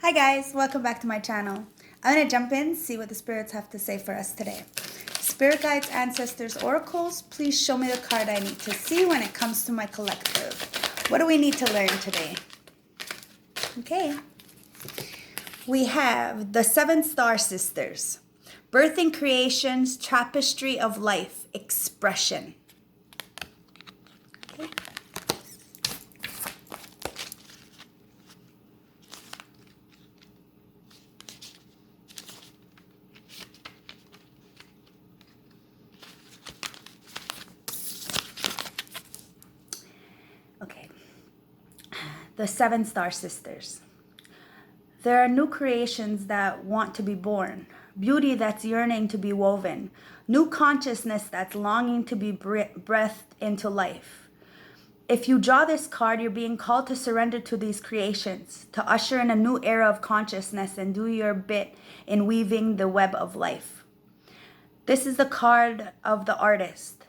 Hi guys, welcome back to my channel. I'm going to jump in, see what the spirits have to say for us today. Spirit guides, ancestors, oracles, please show me the card I need to see when it comes to my collective. What do we need to learn today? Okay. We have the 7 Star Sisters. Birthing creations, tapestry of life, expression. Okay. Okay. The 7 Star Sisters. There are new creations that want to be born, beauty that's yearning to be woven, new consciousness that's longing to be breathed into life. If you draw this card, you're being called to surrender to these creations, to usher in a new era of consciousness and do your bit in weaving the web of life. This is the card of the artist,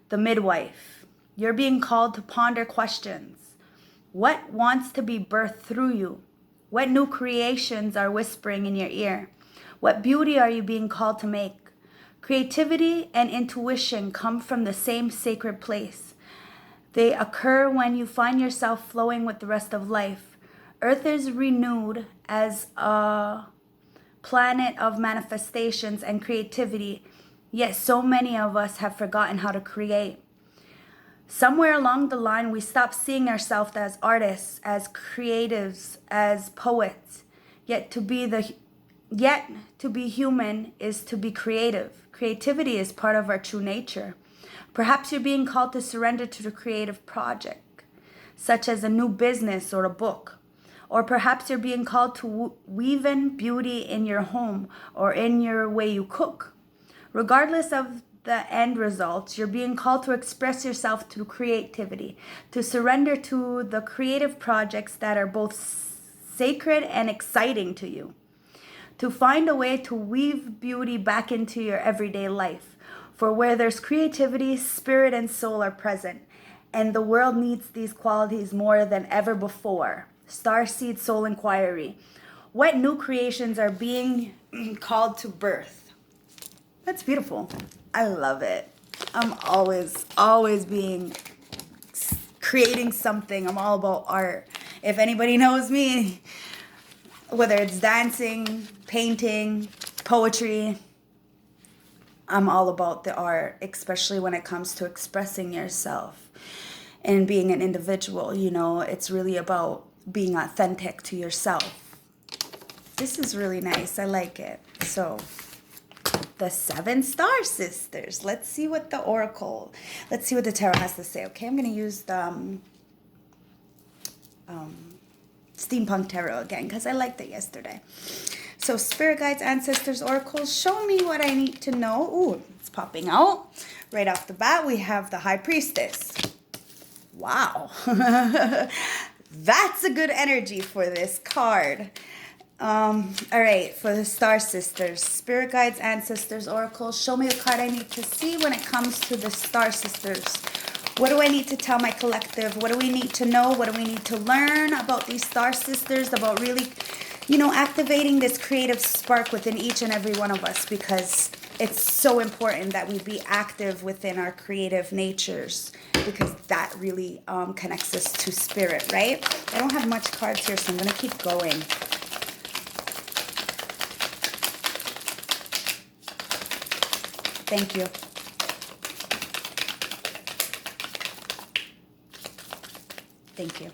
the midwife. You're being called to ponder questions. What wants to be birthed through you? What new creations are whispering in your ear? What beauty are you being called to make? Creativity and intuition come from the same sacred place. They occur when you find yourself flowing with the rest of life. Earth is renewed as a planet of manifestations and creativity, yet so many of us have forgotten how to create. Somewhere along the line, we stop seeing ourselves as artists, as creatives, as poets. Yet to be human is to be creative. Creativity is part of our true nature. Perhaps you're being called to surrender to the creative project, such as a new business or a book. Or perhaps you're being called to weave in beauty in your home or in your way you cook. Regardless of the end results, you're being called to express yourself through creativity, to surrender to the creative projects that are both sacred and exciting to you, to find a way to weave beauty back into your everyday life. For where there's creativity, spirit and soul are present, and the world needs these qualities more than ever before. Starseed Soul Inquiry. What new creations are being called to birth? That's beautiful. I love it. I'm always creating something. I'm all about art. If anybody knows me, whether it's dancing, painting, poetry, I'm all about the art, especially when it comes to expressing yourself and being an individual. You know, it's really about being authentic to yourself. This is really nice. I like it. So, the 7 Star Sisters. Let's see what the tarot has to say. Okay, I'm going to use the Steampunk Tarot again because I liked it yesterday. So, Spirit Guides, Ancestors, Oracles, show me what I need to know. Ooh, it's popping out. Right off the bat, we have the High Priestess. Wow. That's a good energy for this card. All right, for the Star Sisters, Spirit Guides, Ancestors, Oracles, show me the card I need to see when it comes to the Star Sisters. What do I need to tell my collective? What do we need to know? What do we need to learn about these Star Sisters? About really, activating this creative spark within each and every one of us, because it's so important that we be active within our creative natures, because that really connects us to spirit, right? I don't have much cards here, so I'm going to keep going. Thank you. Thank you.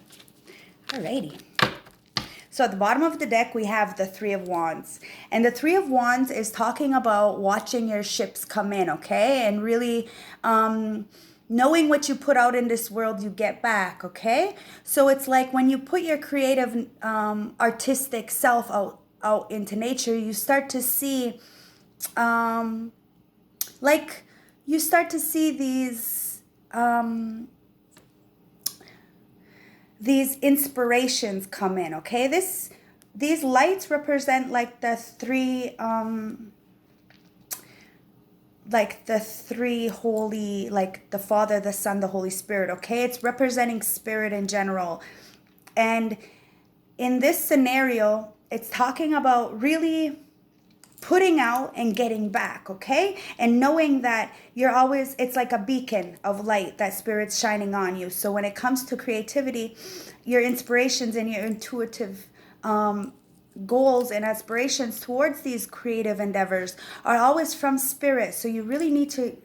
Alrighty. So at the bottom of the deck, we have the 3 of Wands. And the 3 of Wands is talking about watching your ships come in, okay? And really knowing what you put out in this world, you get back, okay? So it's like when you put your creative, artistic self out into nature, you start to see... you start to see these inspirations come in, okay? These lights represent like the three holy, like the Father, the Son, the Holy Spirit, okay? It's representing spirit in general. And in this scenario, it's talking about really putting out and getting back, okay? And knowing that you're always, it's like a beacon of light that Spirit's shining on you. So when it comes to creativity, your inspirations and your intuitive goals and aspirations towards these creative endeavors are always from Spirit. So you really need to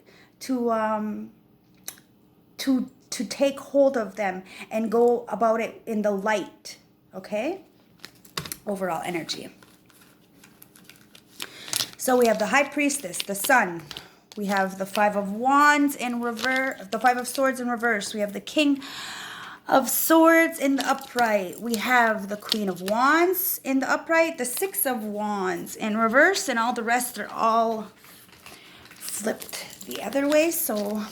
take hold of them and go about it in the light, okay? Overall energy. So we have the High Priestess, the Sun. We have the Five of Wands in reverse, the Five of Swords in reverse. We have the King of Swords in the upright. We have the Queen of Wands in the upright, the Six of Wands in reverse, and all the rest are all flipped the other way. So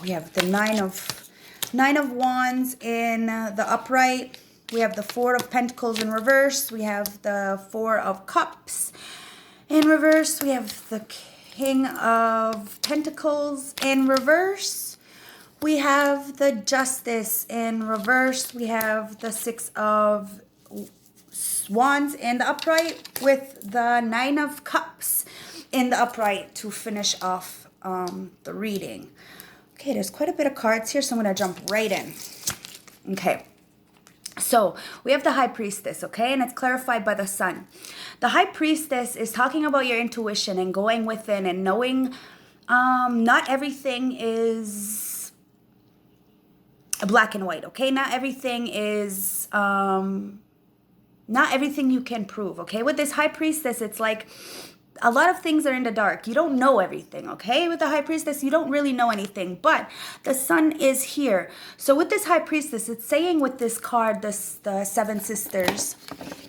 we have the Nine of Wands in the upright. We have the Four of Pentacles in reverse. We have the Four of Cups in reverse. We have the King of Pentacles in reverse. We have the Justice in reverse. We have the Six of Wands in the upright with the Nine of Cups in the upright to finish off the reading. Okay, there's quite a bit of cards here, so I'm going to jump right in. Okay. So we have the High Priestess, okay? And it's clarified by the Sun. The High Priestess is talking about your intuition and going within and knowing not everything is black and white, okay? Not everything is, not everything you can prove, okay? With this High Priestess, it's like a lot of things are in the dark. You don't know everything, okay? With the High Priestess, you don't really know anything, but the Sun is here. So with this High Priestess, it's saying with this card, the Seven Sisters,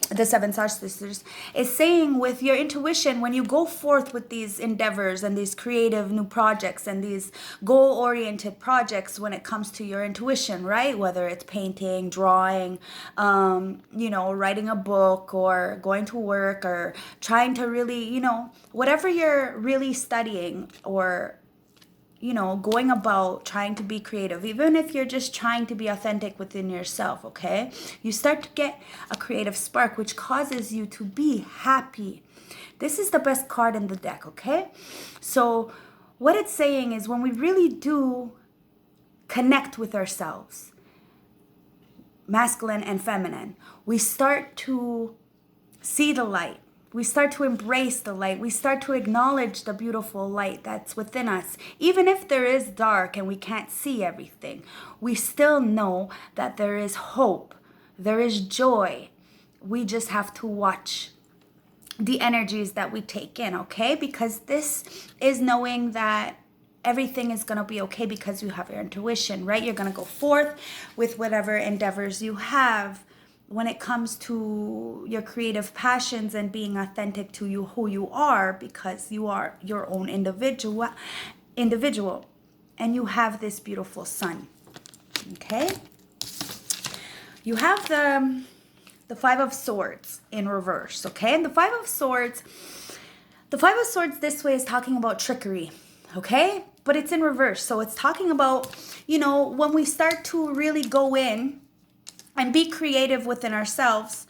the Seven Star Sisters, is saying with your intuition, when you go forth with these endeavors and these creative new projects and these goal-oriented projects when it comes to your intuition, right? Whether it's painting, drawing, you know, writing a book or going to work or trying to really, you know, whatever you're really studying or, you know, going about trying to be creative, even if you're just trying to be authentic within yourself, okay? You start to get a creative spark, which causes you to be happy. This is the best card in the deck, okay? So what it's saying is when we really do connect with ourselves, masculine and feminine, we start to see the light. We start to embrace the light. We start to acknowledge the beautiful light that's within us. Even if there is dark and we can't see everything, we still know that there is hope. There is joy. We just have to watch the energies that we take in, okay? Because this is knowing that everything is going to be okay because you have your intuition, right? You're going to go forth with whatever endeavors you have. When it comes to your creative passions and being authentic to you, who you are, because you are your own individual, and you have this beautiful Sun, okay? You have the Five of Swords in reverse, okay? And the Five of Swords this way is talking about trickery, okay? But it's in reverse, so it's talking about, you know, when we start to really go in and be creative within ourselves,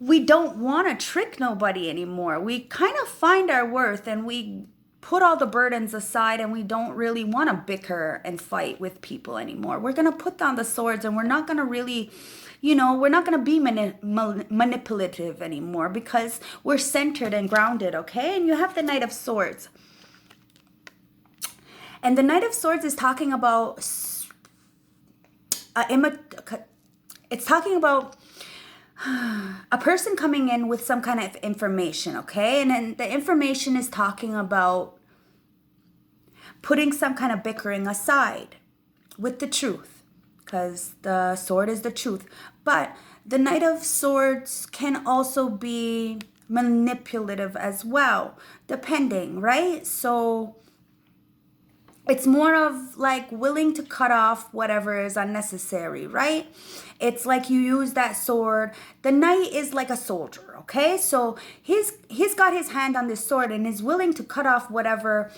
we don't want to trick nobody anymore. We kind of find our worth and we put all the burdens aside and we don't really want to bicker and fight with people anymore. We're going to put down the swords and we're not going to really, you know, we're not going to be manipulative anymore because we're centered and grounded, okay? And you have the Knight of Swords. And the Knight of Swords is talking about it's talking about a person coming in with some kind of information, okay? And then the information is talking about putting some kind of bickering aside with the truth, because the sword is the truth. But the Knight of Swords can also be manipulative as well, depending, right? So it's more of like willing to cut off whatever is unnecessary, right? It's like you use that sword. The knight is like a soldier, okay? So he's got his hand on this sword and is willing to cut off whatever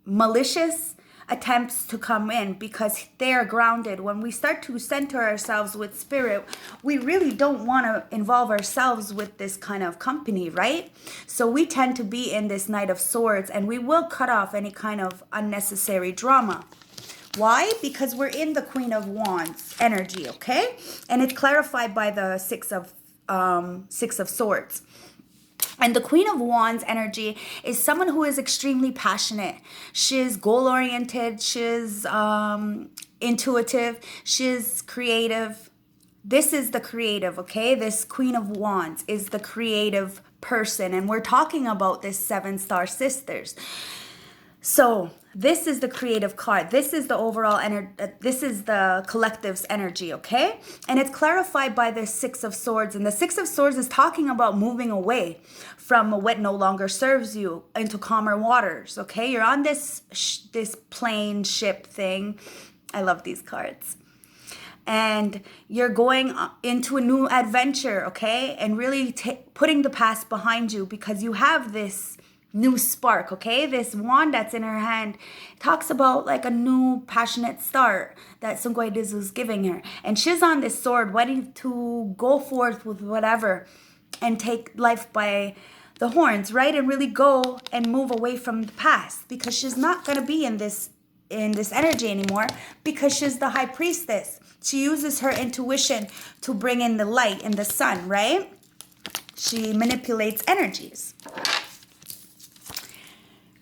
malicious attempts to come in because they are grounded. When we start to center ourselves with spirit, we really don't want to involve ourselves with this kind of company, right? So we tend to be in this Knight of Swords, and we will cut off any kind of unnecessary drama. Why? Because we're in the Queen of Wands energy, okay? And it's clarified by the Six of Swords. And the Queen of Wands energy is someone who is extremely passionate. She's goal-oriented. She's intuitive. She's creative. This is the creative, okay? This Queen of Wands is the creative person. And we're talking about this 7-star sisters. So this is the creative card. This is the overall energy. This is the collective's energy, okay? And it's clarified by the 6 of Swords. And the 6 of Swords is talking about moving away from what no longer serves you into calmer waters, okay? You're on this plane ship thing. I love these cards. And you're going into a new adventure, okay? And really putting the past behind you because you have this new spark, okay? This wand that's in her hand talks about like a new passionate start that Sungweidis is giving her. And she's on this sword ready to go forth with whatever and take life by the horns, right? And really go and move away from the past because she's not going to be in this energy anymore because she's the High Priestess. She uses her intuition to bring in the light and the sun, right? She manipulates energies.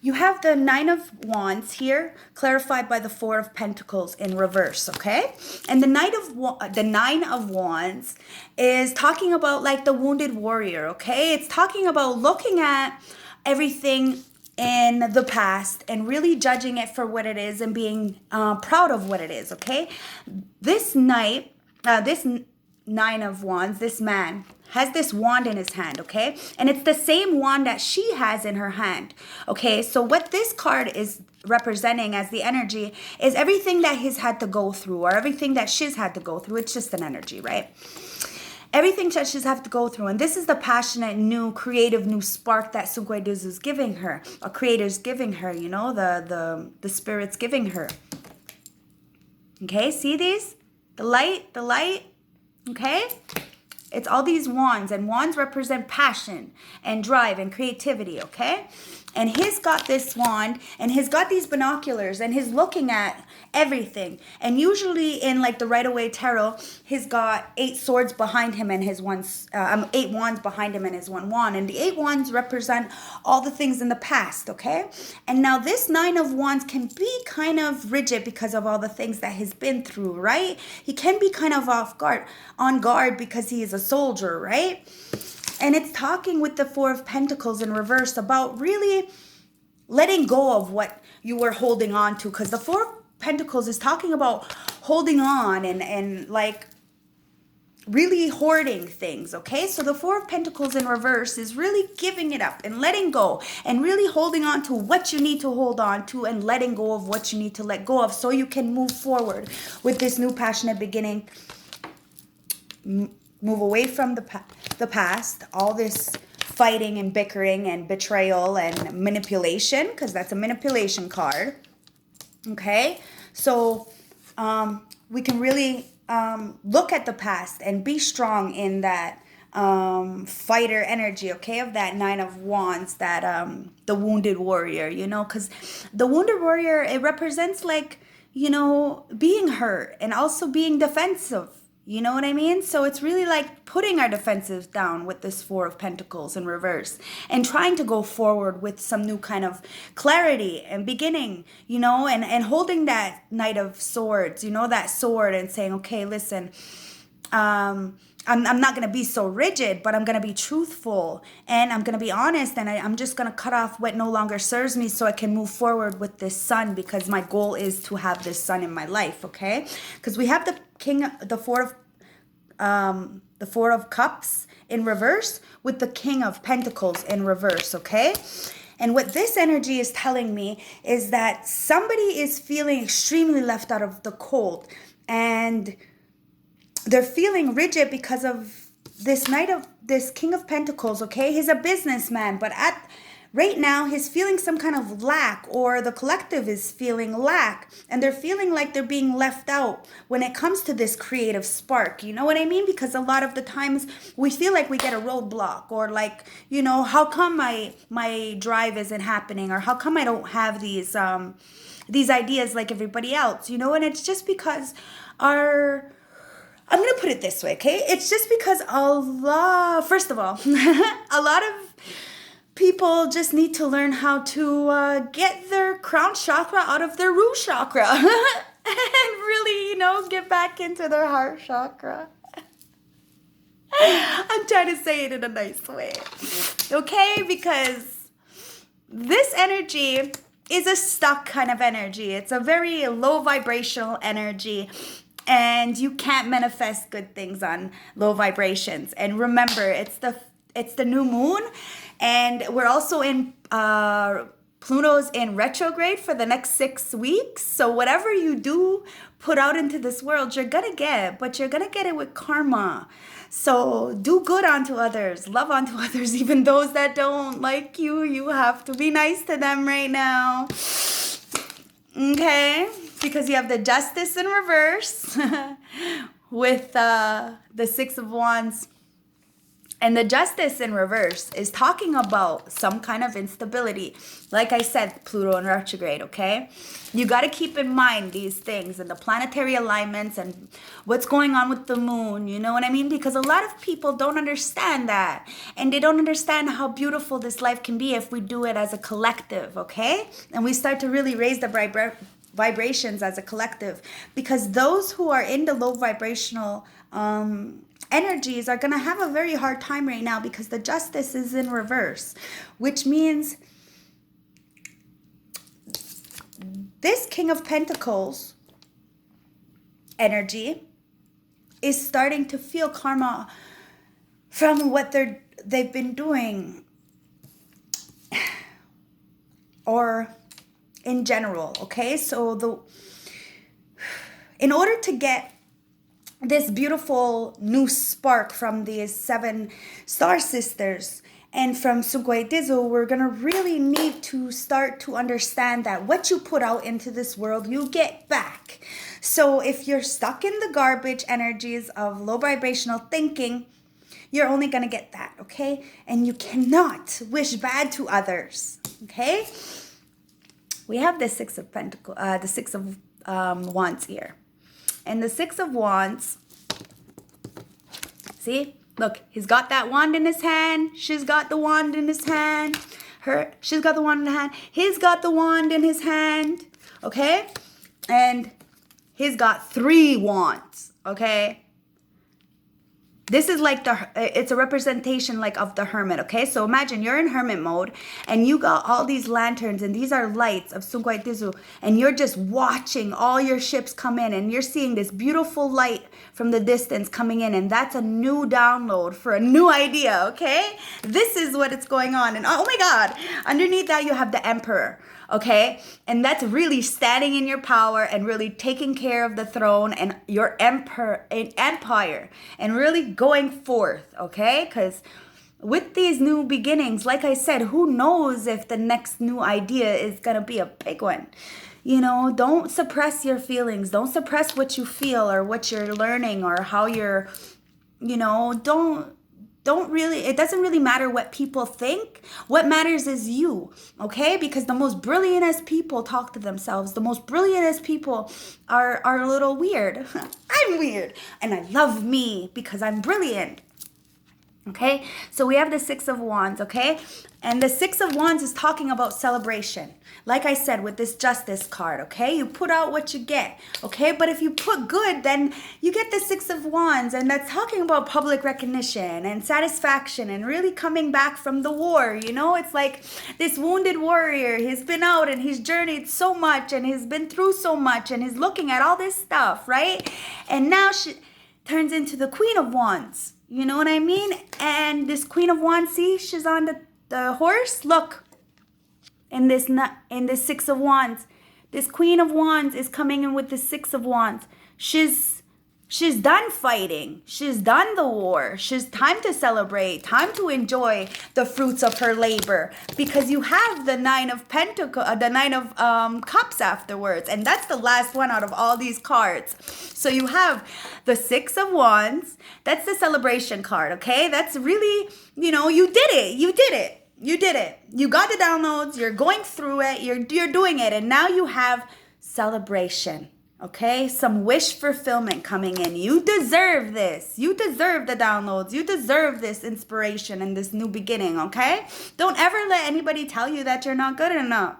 You have the 9 of Wands here, clarified by the 4 of Pentacles in reverse, okay? And the 9 of Wands is talking about like the wounded warrior, okay? It's talking about looking at everything in the past and really judging it for what it is and being proud of what it is, okay? This 9 of Wands, this man, has this wand in his hand, okay? And it's the same wand that she has in her hand, okay? So what this card is representing as the energy is everything that he's had to go through or everything that she's had to go through. It's just an energy, right? Everything that she's had to go through. And this is the passionate, new, creative, new spark that Sungweidis is giving her, or Creator's giving her, you know, the Spirit's giving her. Okay, see these? The light, okay? It's all these wands, and wands represent passion and drive and creativity, okay? And he's got this wand, and he's got these binoculars, and he's looking at everything. And usually in like the Right-Away Tarot, he's got 8 swords behind him and his 8 wands behind him and his 1 wand. And the 8 wands represent all the things in the past, okay? And now this 9 of Wands can be kind of rigid because of all the things that he's been through, right? He can be kind of on guard because he is a soldier, right? And it's talking with the 4 of Pentacles in reverse about really letting go of what you were holding on to. Because the 4 of Pentacles is talking about holding on and like really hoarding things, okay? So the 4 of Pentacles in reverse is really giving it up and letting go and really holding on to what you need to hold on to and letting go of what you need to let go of so you can move forward with this new passionate beginning. Move away from the past, all this fighting and bickering and betrayal and manipulation, because that's a manipulation card. Okay, so we can really look at the past and be strong in that fighter energy, okay, of that 9 of Wands, that the wounded warrior, you know, because the wounded warrior, it represents like, you know, being hurt and also being defensive. You know what I mean? So it's really like putting our defenses down with this 4 of Pentacles in reverse and trying to go forward with some new kind of clarity and beginning, you know, and holding that Knight of Swords, you know, that sword, and saying, okay, listen, I'm not going to be so rigid, but I'm going to be truthful and I'm going to be honest, and I'm just going to cut off what no longer serves me so I can move forward with this sun, because my goal is to have this sun in my life, okay? Because we have the 4 of Cups in reverse with the King of Pentacles in reverse, okay? And what this energy is telling me is that somebody is feeling extremely left out of the cold, and they're feeling rigid because of this King of Pentacles, okay? He's a businessman, but right now he's feeling some kind of lack, or the collective is feeling lack, and they're feeling like they're being left out when it comes to this creative spark. You know what I mean? Because a lot of the times we feel like we get a roadblock, or like, you know, how come my drive isn't happening, or how come I don't have these ideas like everybody else, you know? And it's just because I'm going to put it this way, okay? It's just because first of all, a lot of people just need to learn how to get their crown chakra out of their root chakra and really, you know, get back into their heart chakra. I'm trying to say it in a nice way, okay? Because this energy is a stuck kind of energy. It's a very low vibrational energy. And you can't manifest good things on low vibrations. And remember, it's the new moon, and we're also in Pluto's in retrograde for the next 6 weeks. So whatever you do put out into this world, you're gonna get, but you're gonna get it with karma. So do good unto others, love unto others, even those that don't like you. You have to be nice to them right now. Okay? Because you have the Justice in reverse with the Six of Wands. And the Justice in reverse is talking about some kind of instability. Like I said, Pluto in retrograde, okay? You got to keep in mind these things and the planetary alignments and what's going on with the moon, you know what I mean? Because a lot of people don't understand that. And they don't understand how beautiful this life can be if we do it as a collective, okay? And we start to really raise the vibrations as a collective, because those who are in the low vibrational energies are going to have a very hard time right now, because the Justice is in reverse, which means this King of Pentacles energy is starting to feel karma from what they've been doing, or in general, okay? So in order to get this beautiful new spark from these 7 star sisters and from Sugoi Dizu, we're gonna really need to start to understand that what you put out into this world, you get back. So if you're stuck in the garbage energies of low vibrational thinking, you're only gonna get that, okay? And you cannot wish bad to others, okay? We have the Six of Pentacles, the Six of Wands here. And the Six of Wands, see? Look, he's got that wand in his hand. She's got the wand in his hand. She's got the wand in her hand. He's got the wand in his hand, okay? And he's got 3 wands, okay? This is like it's a representation like of the hermit, okay? So imagine you're in hermit mode and you got all these lanterns, and these are lights of Sugoi Dizu, and you're just watching all your ships come in, and you're seeing this beautiful light from the distance coming in, and that's a new download for a new idea, okay? This is what is going on. And oh my God, underneath that you have the Emperor. Okay, and that's really standing in your power and really taking care of the throne and your empire and really going forth, okay? Because with these new beginnings, like I said, who knows if the next new idea is going to be a big one. You know, don't suppress your feelings. Don't suppress what you feel or what you're learning or how you're, you know, it doesn't really matter what people think. What matters is you, okay? Because the most brilliantest people talk to themselves. The most brilliantest people are a little weird. I'm weird, and I love me because I'm brilliant. Okay, so we have the Six of Wands, okay? And the Six of Wands is talking about celebration. Like I said, with this Justice card, okay? You put out what you get, okay? But if you put good, then you get the Six of Wands, and that's talking about public recognition and satisfaction and really coming back from the war, you know? It's like this wounded warrior. He's been out and he's journeyed so much and he's been through so much and he's looking at all this stuff, right? And now she turns into the Queen of Wands. You know what I mean? And this Queen of Wands, see, she's on the horse. Look, in this Six of Wands, this Queen of Wands is coming in with the Six of Wands. She's She's done fighting. She's done the war. She's time to celebrate, time to enjoy the fruits of her labor, because you have the Nine of Pentacles, the Nine of Cups afterwards, and that's the last one out of all these cards. So you have the Six of Wands. That's the celebration card, okay? That's really, you know, you did it. You did it. You did it. You got the downloads. You're going through it. You're doing it, and now you have celebration. Okay, some wish fulfillment coming in. You deserve this. You deserve the downloads. You deserve this inspiration and this new beginning, okay? Don't ever let anybody tell you that you're not good enough.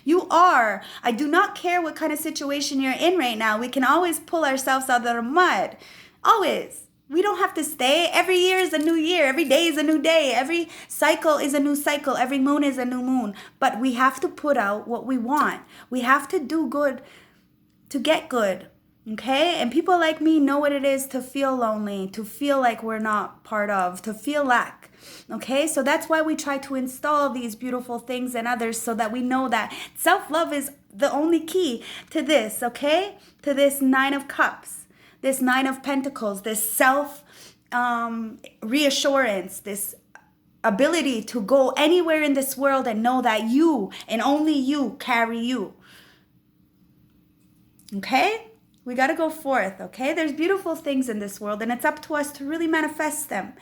You are. I do not care what kind of situation you're in right now. We can always pull ourselves out of the mud. Always. We don't have to stay. Every year is a new year. Every day is a new day. Every cycle is a new cycle. Every moon is a new moon. But we have to put out what we want. We have to do good to get good, okay? And people like me know what it is to feel lonely, to feel like we're not part of, to feel lack, okay? So that's why we try to install these beautiful things in others, so that we know that self-love is the only key to this, okay? To this Nine of Cups, this Nine of Pentacles, this self reassurance, this ability to go anywhere in this world and know that you and only you carry you. Okay? We got to go forth, okay? There's beautiful things in this world, and it's up to us to really manifest them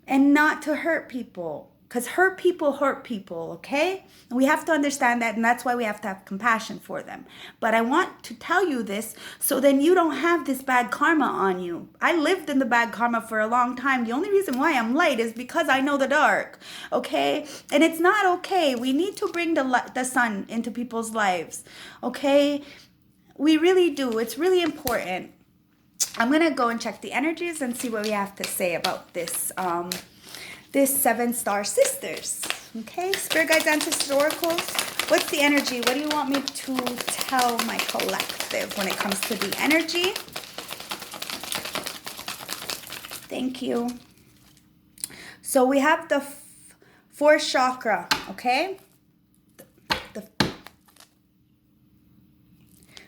and not to hurt people, because hurt people, okay? And we have to understand that, and that's why we have to have compassion for them. But I want to tell you this so then you don't have this bad karma on you. I lived in the bad karma for a long time. The only reason why I'm light is because I know the dark, okay? And it's not okay. We need to bring the sun into people's lives, okay? We really do. It's really important. I'm going to go and check the energies and see what we have to say about this this 7-star sisters. Okay, Spirit Guides, Ancestors, Oracles. What's the energy? What do you want me to tell my collective when it comes to the energy? Thank you. So we have the 4th chakra, okay?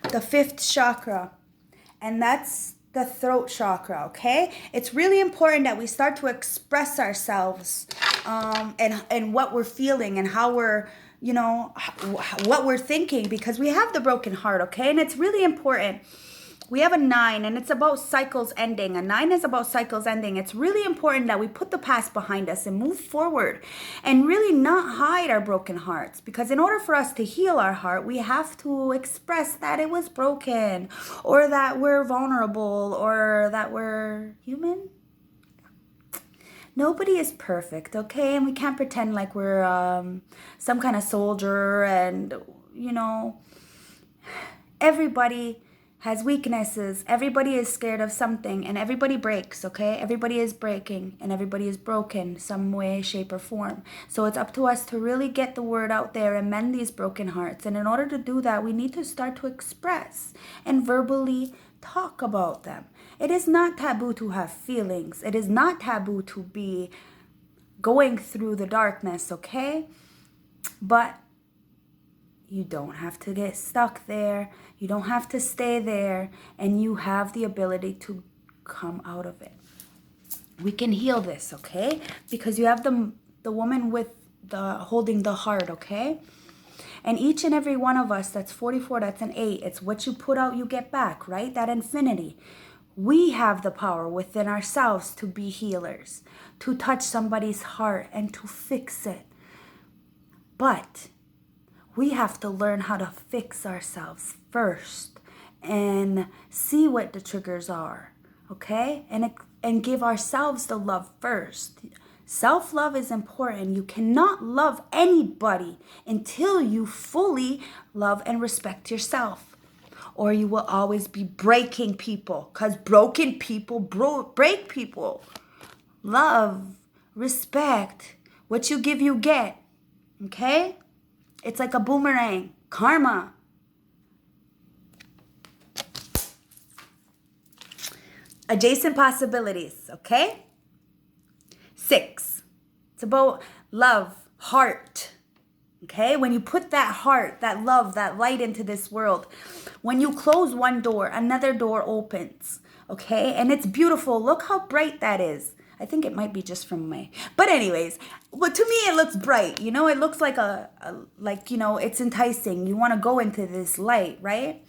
The 5th chakra, and that's the throat chakra, okay? It's really important that we start to express ourselves and what we're feeling and how we're, you know, what we're thinking, because we have the broken heart, okay? And it's really important. We have a 9, and it's about cycles ending. A 9 is about cycles ending. It's really important that we put the past behind us and move forward and really not hide our broken hearts. Because in order for us to heal our heart, we have to express that it was broken, or that we're vulnerable, or that we're human. Nobody is perfect, okay? And we can't pretend like we're some kind of soldier, and, you know, everybody has weaknesses. Everybody is scared of something, and everybody breaks, okay? Everybody is breaking, and everybody is broken some way, shape, or form. So it's up to us to really get the word out there and mend these broken hearts. And in order to do that, we need to start to express and verbally talk about them. It is not taboo to have feelings. It is not taboo to be going through the darkness, okay? But you don't have to get stuck there. You don't have to stay there. And you have the ability to come out of it. We can heal this, okay? Because you have the woman with the holding the heart, okay? And each and every one of us, that's 44, that's an 8. It's what you put out, you get back, right? That infinity. We have the power within ourselves to be healers, to touch somebody's heart and to fix it. But we have to learn how to fix ourselves first and see what the triggers are, okay? And give ourselves the love first. Self-love is important. You cannot love anybody until you fully love and respect yourself. Or you will always be breaking people, because broken people break people. Love, respect, what you give, you get, okay? It's like a boomerang. Karma. Adjacent possibilities, okay? 6. It's about love, heart. Okay? When you put that heart, that love, that light into this world, when you close one door, another door opens. okay? And it's beautiful. Look how bright that is. I think it might be just from my, but anyways, but to me it looks bright, you know, it looks like like, you know, it's enticing. You want to go into this light, right?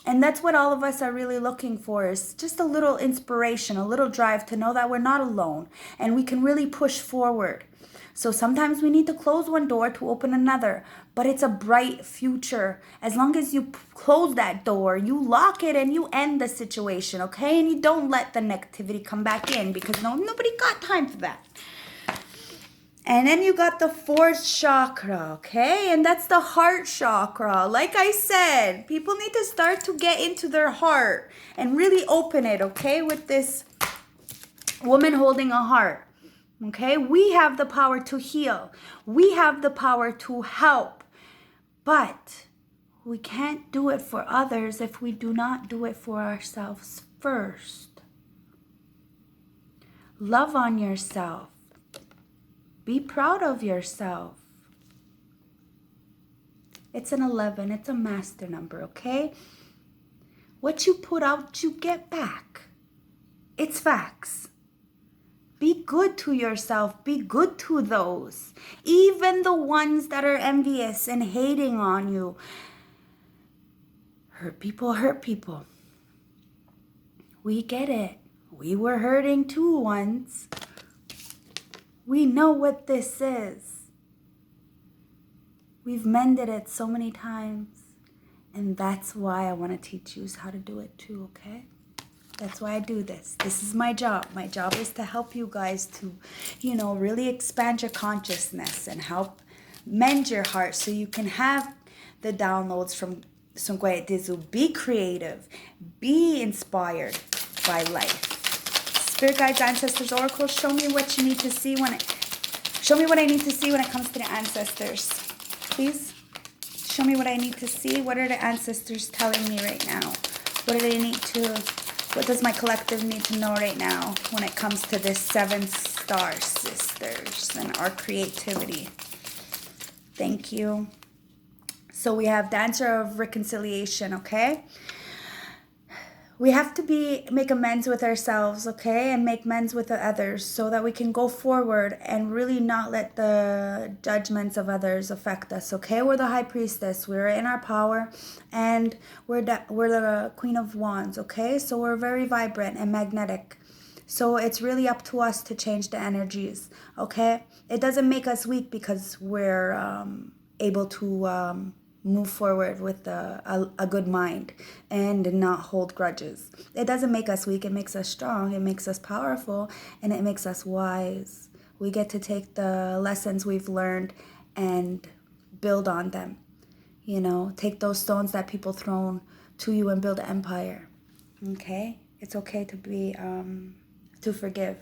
And that's what all of us are really looking for, is just a little inspiration, a little drive to know that we're not alone and we can really push forward. So sometimes we need to close one door to open another, but it's a bright future. As long as you close that door, you lock it and you end the situation, okay? And you don't let the negativity come back in, because nobody got time for that. And then you got the fourth chakra, okay? And that's the heart chakra. Like I said, people need to start to get into their heart and really open it, okay? With this woman holding a heart. Okay, we have the power to heal. We have the power to help. But we can't do it for others if we do not do it for ourselves first. Love on yourself. Be proud of yourself. It's an 11. It's a master number, okay? What you put out, you get back. It's facts. Be good to yourself. Be good to those. Even the ones that are envious and hating on you. Hurt people hurt people. We get it. We were hurting too once. We know what this is. We've mended it so many times. And that's why I want to teach you how to do it too, okay? That's why I do this. This is my job. My job is to help you guys to, you know, really expand your consciousness and help mend your heart so you can have the downloads from Sungwe Dizu. Be creative. Be inspired by life. Spirit guides, ancestors, oracles, show me what you need to see show me what I need to see when it comes to the ancestors. Please show me what I need to see. What are the ancestors telling me right now? What does my collective need to know right now when it comes to this 7 star sisters and our creativity? Thank you. So we have Dancer of Reconciliation, okay? We have to make amends with ourselves, okay? And make amends with the others so that we can go forward and really not let the judgments of others affect us, okay? We're the High Priestess. We're in our power, and we're the Queen of Wands, okay? So we're very vibrant and magnetic. So it's really up to us to change the energies, okay? It doesn't make us weak because we're able to move forward with a good mind and not hold grudges. It doesn't make us weak. It makes us strong. It makes us powerful, and it makes us wise. We get to take the lessons we've learned and build on them. You know, take those stones that people thrown to you and build an empire. Okay? It's okay to be to forgive.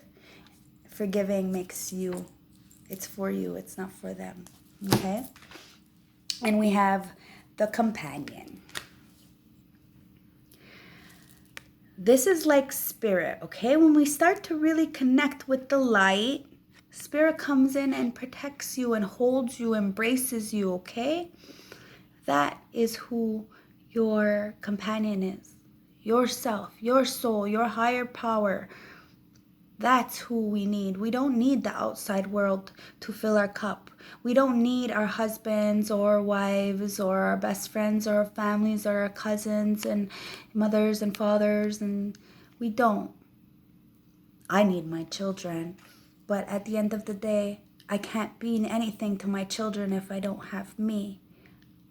Forgiving makes you. It's for you. It's not for them. Okay? And we have the Companion. This is like spirit, okay? When we start to really connect with the light, spirit comes in and protects you and holds you, embraces you, okay? That is who your companion is. Yourself, your soul, your higher power. That's who we need. We don't need the outside world to fill our cup. We don't need our husbands or wives or our best friends or our families or our cousins and mothers and fathers, and we don't. I need my children, but at the end of the day, I can't be anything to my children if I don't have me.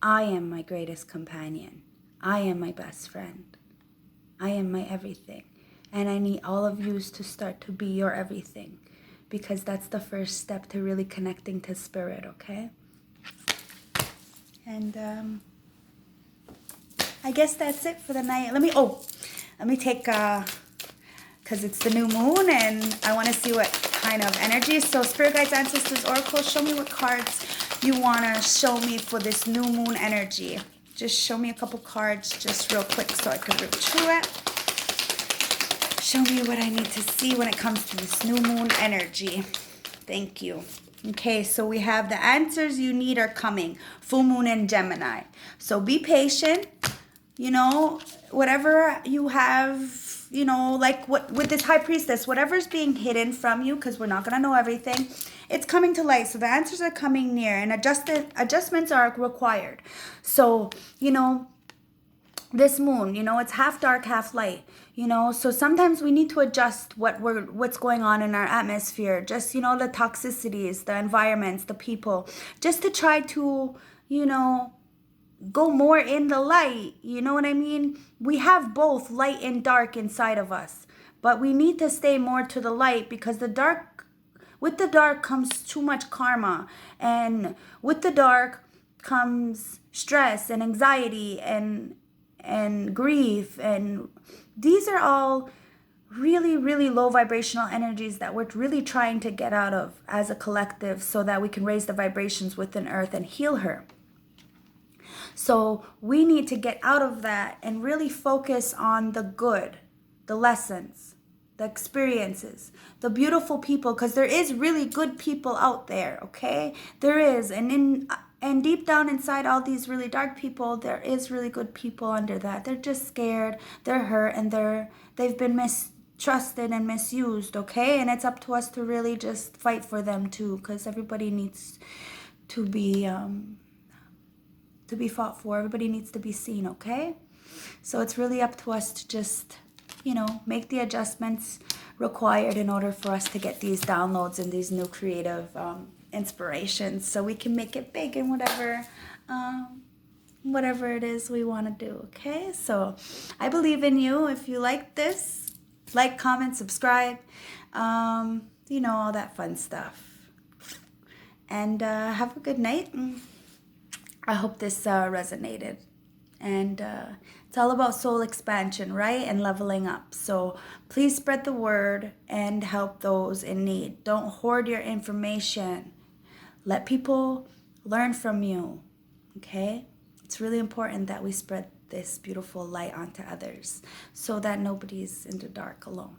I am my greatest companion. I am my best friend. I am my everything. And I need all of you to start to be your everything, because that's the first step to really connecting to spirit, okay? And I guess that's it for the night. Let me take, because it's the new moon and I want to see what kind of energy. So Spirit Guides, Ancestors, Oracles, show me what cards you want to show me for this new moon energy. Just show me a couple cards just real quick so I can rip through it. Show me what I need to see when it comes to this new moon energy. Thank you. Okay, so we have the answers you need are coming. Full moon in Gemini. So be patient. You know, whatever you have, you know, like what with this High Priestess, whatever's being hidden from you, because we're not going to know everything, it's coming to light. So the answers are coming near, and adjustments are required. So, you know, this moon, you know, it's half dark, half light, you know, so sometimes we need to adjust what's going on in our atmosphere, just, you know, the toxicities, the environments, the people, just to try to, you know, go more in the light. You know what I mean? We have both light and dark inside of us, but we need to stay more to the light, because with the dark comes too much karma, and with the dark comes stress and anxiety and grief, and these are all really, really low vibrational energies that we're really trying to get out of as a collective, so that we can raise the vibrations within Earth and heal her. So we need to get out of that and really focus on the good, the lessons, the experiences, the beautiful people, because there is really good people out there, okay? There is. And deep down inside all these really dark people, there is really good people under that. They're just scared, they're hurt, and they've been mistrusted and misused, okay? And it's up to us to really just fight for them too, because everybody needs to be fought for. Everybody needs to be seen, okay? So it's really up to us to just, you know, make the adjustments required in order for us to get these downloads and these new creative inspirations, so we can make it big in whatever it is we want to do, okay? So I believe in you. If you like this, like, comment, subscribe, you know, all that fun stuff. And have a good night. I hope this resonated. And it's all about soul expansion, right? And leveling up. So please spread the word and help those in need. Don't hoard your information. Let people learn from you, okay? It's really important that we spread this beautiful light onto others, so that nobody's in the dark alone.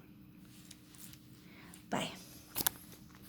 Bye.